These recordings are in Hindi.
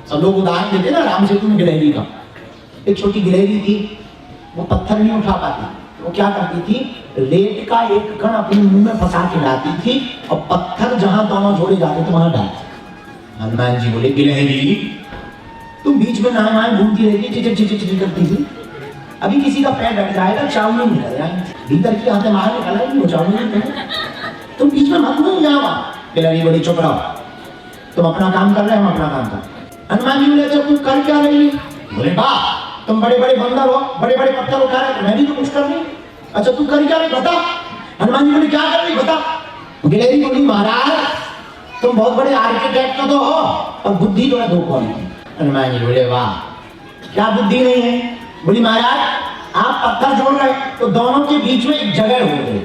सब लोग उदाहरण देते ना राम सेतु में गिलहरी का। एक छोटी गिलहरी थी, वो पत्थर नहीं उठा पाती, वो क्या करती थी, रेत का एक कण अपने मुंह में फंसा के लाती थी और पत्थर जहां दोनों जोड़े जाते थे वहां डालती। हनुमान जी बोले, गिलहरी तुम बीच में नहा नहाए घूमती रहती, चिचिर चिचिर चिचिर करती थी, अभी किसी का पैर बैठ जाएगा, चावल नहीं निकल जाएंगे, भीतर की आते बाहर निकल आएगी, वो चावल नहीं, तुम बीच में मत घूम जाओ। गिलहरी बोली, चुप रहो, तुम अपना काम कर रहे हो, हम अपना काम कर। हनुमान जी बोले, अच्छा तुम कर क्या रही है? बोले, वाह तुम बड़े बड़े बंदर हो, बड़े बड़े पत्थर उठा रहे, मैं भी तो कुछ कर रही। अच्छा तू कर क्या रही बता? हनुमान जी बोले, क्या कर रही बता? गिलहरी बोली, महाराज तुम बहुत बड़े आर्किटेक्ट तो हो और बुद्धि तो है दो कौन। हनुमान जी बोले, वाह क्या बुद्धि नहीं है? बोली, महाराज आप पत्थर जोड़ रहे तो दोनों के बीच में एक जगह हो गई,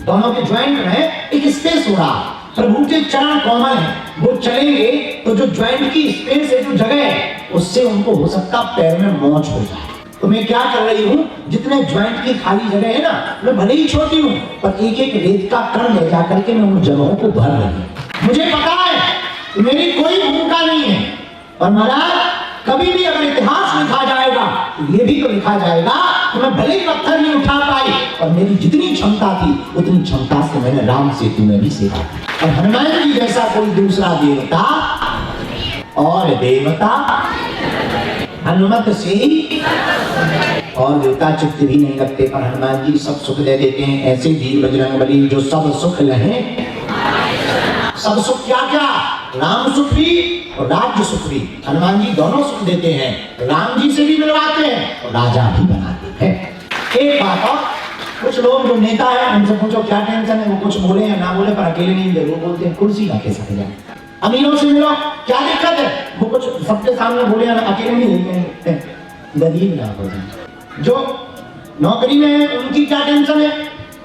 दोनों के ज्वाइंट में एक स्पेस हो रहा। प्रभु के चरण कोमल है, वो चलेंगे तो जो ज्वाइंट की स्पेस है, जो जगह है, उससे उनको हो सकता पैर में मोच हो जाए। तो मैं क्या कर रही हूँ, जितने ज्वाइंट की खाली जगह है ना, मैं भले ही छोटी हूँ पर एक एक रेत का कण ले जा करके मैं उन जगहों को भर रही हूँ। मुझे पता है मेरी कोई भूमिका नहीं है, और महाराज कभी भी अगर इतिहास लिखा जाएगा तो ये भी तो लिखा जाएगा कि मैं भले ही पत्थर नहीं उठा पाई और मेरी जितनी क्षमता थी उतनी क्षमता से मैंने राम सेतु में भी सेवा की। और हनुमान जी जैसा कोई दूसरा देवता और देवता हनुमत से ही और देवता चित्त भी नहीं लगते, पर हनुमान जी सब सुख दे देते हैं। ऐसे वीर बजरंगबली जो सब सुख लहे, सब सुख क्या क्या, राम सुख भी और राज्य सुख भी, हनुमान जी दोनों सुख देते हैं, राम जी से भी मिलवाते हैं और राजा भी बनाते हैं। एक बात और, कुछ लोग जो नेता है उनसे पूछो क्या टेंशन है, वो कुछ बोले या ना बोले पर अकेले नहीं दे, वो बोलते हैं कुर्सी रखे सके जाए। अमीरों से मिलो क्या दिक्कत है, वो कुछ सबके सामने बोले या अकेले नहीं लेंगे, गरीब ना हो जाए। जो नौकरी में है उनकी क्या टेंशन है,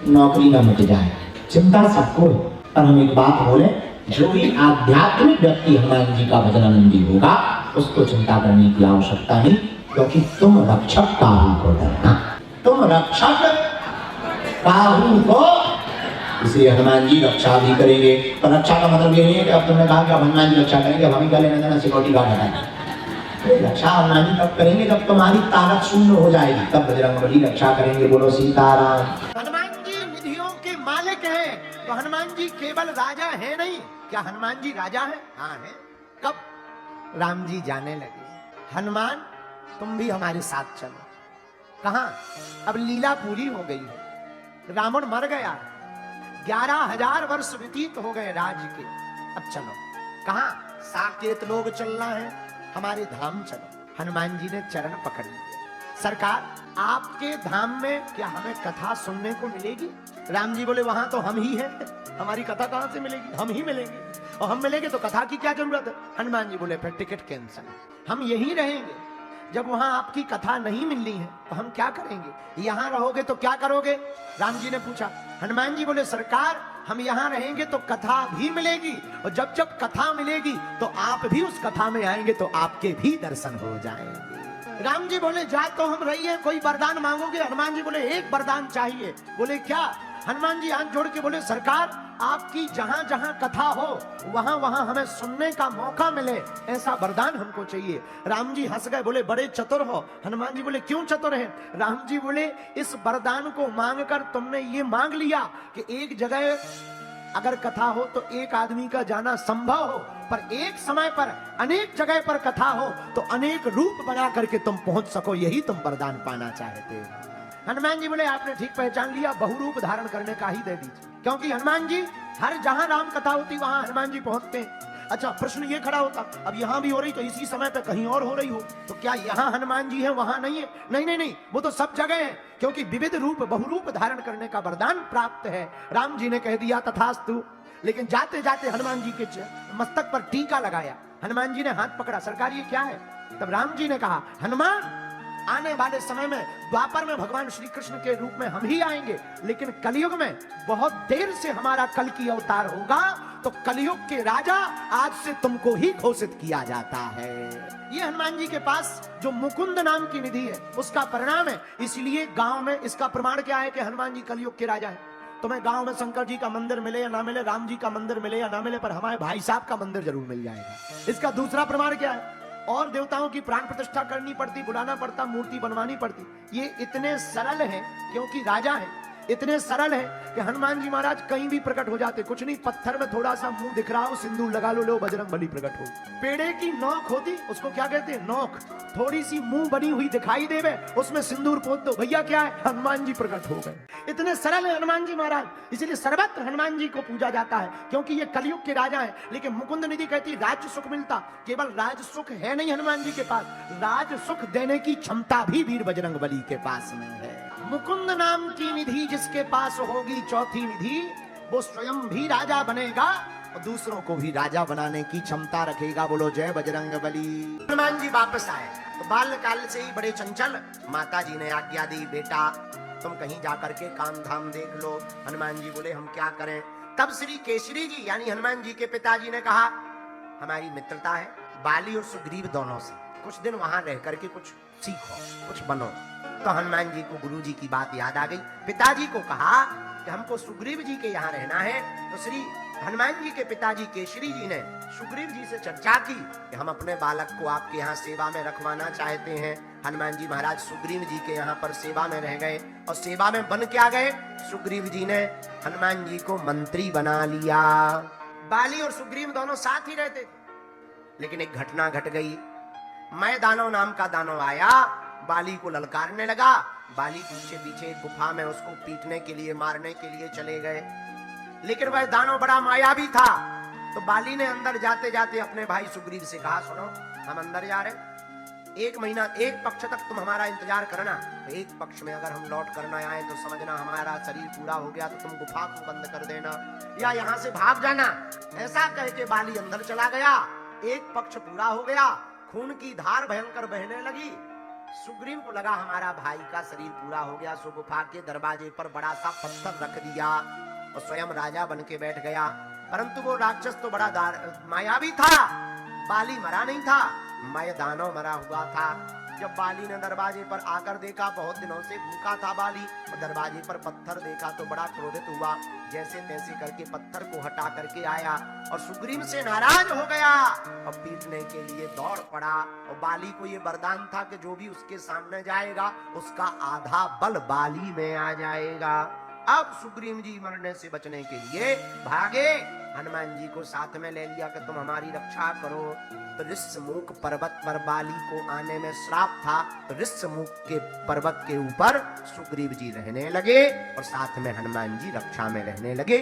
नौकरी ना मिट जाए, चिंता सबको है। पर हम एक बात बोले, जो भी आध्यात्मिक व्यक्ति हनुमान जी का भजनानंदी होगा उसको चिंता करने की आवश्यकता नहीं, क्योंकि तुम रक्षक काहू को डरना, तुम रक्षक काहू को, इसलिए हनुमान जी रक्षा भी करेंगे। पर रक्षा का मतलब ये नहीं है कि अब तुमने कहा कि अब हनुमान जी रक्षा करेंगे, अब हमें क्या लेना देना सिक्योरिटी गार्ड हटाएंगे। रक्षा हनुमान जी तब करेंगे जब तुम्हारी ताकत शून्य हो जाएगी, तब बजरंगबली रक्षा करेंगे। बोलो सीताराम। हनुमान जी निधियों के मालिक हैं, तो हनुमान जी केवल राजा है नहीं, क्या हनुमान जी राजा है? हाँ है। कब? राम जी जाने लगे, हनुमान तुम भी हमारे साथ चलो। कहां? अब लीला पूरी हो गई है, रावण मर गया, 11,000 वर्ष व्यतीत हो गए राज्य के, अब चलो। कहां? साकेत लोग चलना है, हमारे धाम चलो। हनुमान जी ने चरण पकड़ लिए, सरकार आपके धाम में क्या हमें कथा सुनने को मिलेगी? राम जी बोले, वहां तो हम ही हैं, हमारी कथा कहां से मिलेगी, हम ही मिलेंगे, और हम मिलेंगे तो कथा की क्या जरूरत है? हनुमान जी बोले, फिर टिकट कैंसिल, हम यहीं रहेंगे। जब वहां आपकी कथा नहीं मिलनी है तो हम क्या करेंगे? यहां रहोगे तो क्या करोगे? राम जी ने पूछा। हनुमान जी बोले, सरकार हम यहां रहेंगे तो कथा भी मिलेगी, और जब जब कथा मिलेगी तो आप भी उस कथा में आएंगे तो आपके भी दर्शन हो जाएंगे। राम जी बोले, जा तो हम रहिए, कोई वरदान मांगोगे? हनुमान जी बोले, एक वरदान चाहिए। बोले क्या? हनुमान जी हाथ जोड़ के बोले, सरकार आपकी जहां जहां कथा हो वहां वहां हमें सुनने का मौका मिले, ऐसा वरदान हमको चाहिए। राम जी हंस गए, बोले, बड़े चतुर हो। हनुमान जी बोले, क्यों चतुर है? राम जी बोले, इस वरदान को मांगकर तुमने ये मांग लिया कि एक जगह अगर कथा हो तो एक आदमी का जाना संभव हो, पर एक समय पर अनेक जगह पर कथा हो तो अनेक रूप बना करके तुम पहुंच सको, यही तुम वरदान पाना चाहते हो। हनुमान जी बोले, आपने ठीक पहचान लिया, बहुरूप धारण करने का ही दे दीजिए, क्योंकि हनुमान जी हर जहां राम कथा होती वहां हनुमान जी पहुंचते हैं। अच्छा प्रश्न ये खड़ा होता, अब यहां भी हो रही तो इसी समय पे कहीं और हो रही हो, तो क्या यहां हनुमान जी है वहां नहीं है? नहीं नहीं नहीं, वो तो सब जगह है, क्योंकि विविध रूप बहुरूप धारण करने का वरदान प्राप्त है। राम जी ने कह दिया तथास्तु, लेकिन जाते जाते हनुमान जी के मस्तक पर टीका लगाया। हनुमान जी ने हाथ पकड़ा, सरकार ये क्या है? तब राम जी ने कहा, हनुमान आने वाले समय में द्वापर में भगवान श्री कृष्ण के रूप में हम ही आएंगे, लेकिन कलयुग में बहुत देर से हमारा कल की अवतार होगा, तो कलयुग के राजा आज से तुमको ही घोषित किया जाता है। ये हनुमान जी के पास जो मुकुंद नाम की निधि है उसका परिणाम है। इसलिए गांव में इसका प्रमाण क्या है कि हनुमान जी कलयुग के राजा है? तुम्हें गांव में शंकर जी का मंदिर मिले या ना मिले, राम जी का मंदिर मिले या ना मिले, पर हमारे भाई साहब का मंदिर जरूर मिल जाएगा। इसका दूसरा प्रमाण क्या है? और देवताओं की प्राण प्रतिष्ठा करनी पड़ती, बुलाना पड़ता, मूर्ति बनवानी पड़ती। ये इतने सरल हैं क्योंकि राजा हैं, इतने सरल हैं कि हनुमान जी महाराज कहीं भी प्रकट हो जाते। कुछ नहीं, पत्थर में थोड़ा सा मुंह दिख रहा हो, सिंदूर लगा लो, बजरंग बली प्रकट हो। पेड़े की नोक होती, उसको क्या कहते हैं, नोक, थोड़ी सी मुंह बनी हुई दिखाई देवे, उसमें सिंदूर पोत दो, भैया क्या है, हनुमान जी प्रकट हो गए। इतने सरल है हनुमान जी महाराज, इसलिए सर्वत्र हनुमान जी को पूजा जाता है, क्योंकि ये कलयुग के राजा है। लेकिन मुकुंद निधि कहती राज्य सुख मिलता, केवल राज सुख है नहीं हनुमान जी के पास, राज सुख देने की क्षमता भी वीर बजरंग बली के पास में है। मुकुंद नाम की निधि जिसके पास होगी चौथी निधि, वो स्वयं भी राजा बनेगा और दूसरों को भी राजा बनाने की क्षमता रखेगा। बोलो जय बजरंग बली। हनुमान जी वापस आए तो बाल्यकाल से ही बड़े चंचल, माता जी ने आज्ञा दी, बेटा तुम कहीं जाकर के काम धाम देख लो। हनुमान जी बोले हम क्या करें। तब श्री केसरी जी यानी हनुमान जी के पिताजी ने कहा हमारी मित्रता है बाली और सुग्रीव दोनों से, कुछ दिन वहां रह करके कुछ सीखो, कुछ बनो। तो हनुमान जी को गुरु जी की बात याद आ गई। पिताजी को कहा कि हमको सुग्रीव जी के यहाँ रहना है। तो श्री हनुमान जी के पिताजी केसरी जी ने सुग्रीव जी से चर्चा की कि हम अपने बालक को आपके यहाँ सेवा में रखवाना चाहते हैं। हनुमान जी महाराज सुग्रीव जी के यहाँ पर सेवा में रह गए और सेवा में बन क्या गए, सुग्रीव जी ने हनुमान जी को मंत्री बना लिया। बाली और सुग्रीव दोनों साथ ही रहते थे, लेकिन एक घटना घट गई। मैं दानव नाम का दानव आया, बाली को ललकारने लगा। बाली पीछे पीछे गुफा में उसको पीटने के लिए, मारने के लिए चले गए, लेकिन वह दानव बड़ा मायावी था। तो बाली ने अंदर जाते जाते अपने भाई सुग्रीव से कहा सुनो हम अंदर जा रहे, 1 महीना 1 पक्ष तक तुम हमारा इंतजार करना, तो 1 पक्ष में अगर हम लौट करना आए तो समझना हमारा शरीर पूरा हो गया, तो तुम गुफा को बंद कर देना या यहाँ से भाग जाना। ऐसा कह के बाली अंदर चला गया। 1 पक्ष पूरा हो गया, खून की धार भयंकर बहने लगी। सुग्रीव को लगा हमारा भाई का शरीर पूरा हो गया, सो गुफा के दरवाजे पर बड़ा सा पत्थर रख दिया और स्वयं राजा बन के बैठ गया। परंतु वो राक्षस तो बड़ा मायावी था, बाली मरा नहीं था, मैं दानव मरा हुआ था। जब बाली ने दरवाजे पर आकर देखा, बहुत दिनों से भूखा था बाली, और दरवाजे पर पत्थर देखा तो बड़ा क्रोधित हुआ। जैसे तैसे करके पत्थर को हटा करके आया और सुग्रीव से नाराज हो गया और पीटने के लिए दौड़ पड़ा। और बाली को ये वरदान था कि जो भी उसके सामने जाएगा उसका आधा बल बाली में आ जाएगा। अब सुग्रीव जी मरने से बचने के लिए भागे, हनुमान जी को साथ में ले लिया कि तुम हमारी रक्षा करो। तो ऋष्यमुख पर्वत पर बाली को आने में श्राप था, तो ऋष्यमुख के पर्वत के ऊपर सुग्रीव जी रहने लगे और साथ में हनुमान जी रक्षा में रहने लगे।